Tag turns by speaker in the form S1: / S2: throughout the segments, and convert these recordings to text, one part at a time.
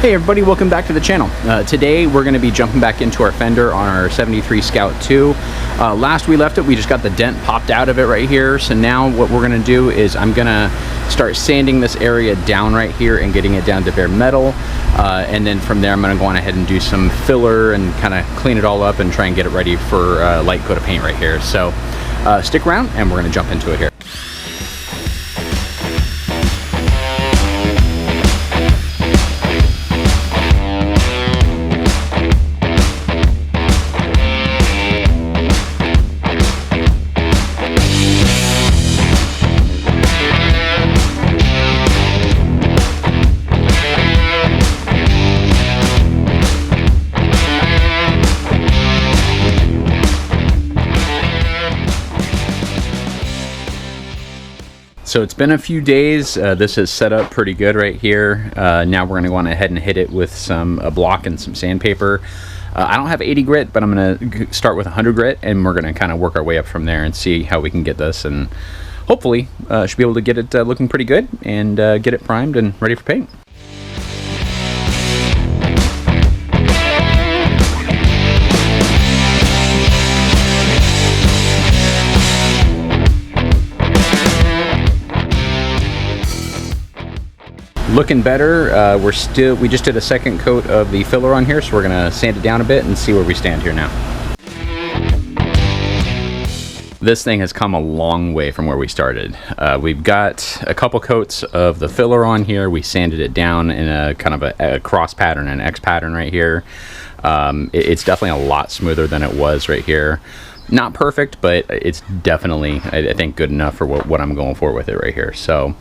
S1: Hey everybody, welcome back to the channel. Today we're going to be jumping back into our Fender on our 73 Scout 2. Last we left it, we just got the dent popped out of it right here. So now what we're going to do is I'm going to start sanding this area down right here and getting it down to bare metal. And then from there I'm going to go on ahead and do some filler and kind of clean it all up and try and get it ready for a light coat of paint right here. So stick around and we're going to jump into it here. So it's been a few days. This is set up pretty good right here. Now we're going to go on ahead and hit it with some block and some sandpaper. I don't have 80 grit, but I'm going to start with 100 grit, and we're going to kind of work our way up from there and see how we can get this. And hopefully, should be able to get it looking pretty good and get it primed and ready for paint. Looking better. We just did a second coat of the filler on here, so we're gonna sand it down a bit and see where we stand here now. This thing has come a long way from where we started. We've got a couple coats of the filler on here. We sanded it down in a kind of a cross pattern, an X pattern right here. It's definitely a lot smoother than it was right here. Not perfect, but it's definitely, I think, good enough for what I'm going for with it right here. So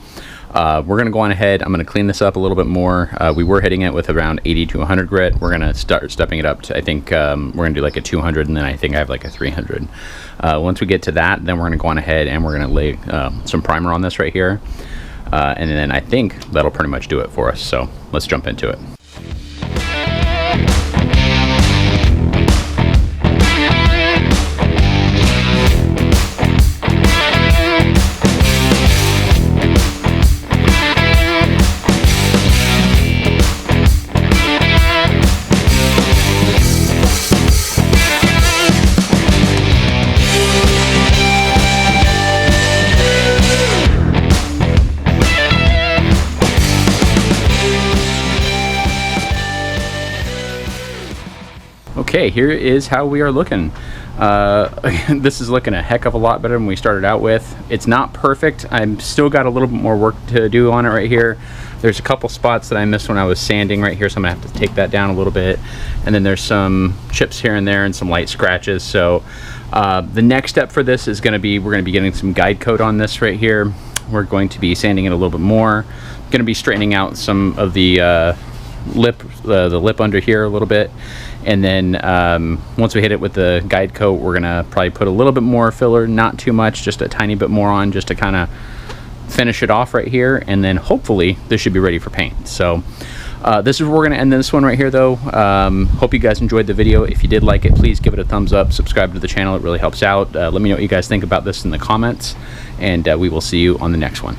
S1: we're going to go on ahead. I'm going to clean this up a little bit more. We were hitting it with around 80 to 100 grit. We're going to start stepping it up to, I think, we're going to do like a 200, and then I think I have like a 300. Once we get to that, then we're going to go on ahead and we're going to lay some primer on this right here. And then I think that'll pretty much do it for us. So let's jump into it. Okay, here is how we are looking. This is looking a heck of a lot better than we started out with. It's not perfect. I've still got a little bit more work to do on it right here. There's a couple spots that I missed when I was sanding right here, so I'm gonna have to take that down a little bit. And then there's some chips here and there and some light scratches. So the next step for this is gonna be, we're gonna be getting some guide coat on this right here. We're going to be sanding it a little bit more. Gonna be straightening out some of the lip under here a little bit, and then once we hit it with the guide coat, we're gonna probably put a little bit more filler, not too much, just a tiny bit more on, just to kind of finish it off right here, and then hopefully this should be ready for paint. So this is where we're gonna end this one right here though. Hope you guys enjoyed the video. If you did like it, please give it a thumbs up, subscribe to the channel, it really helps out. Let me know what you guys think about this in the comments, and we will see you on the next one.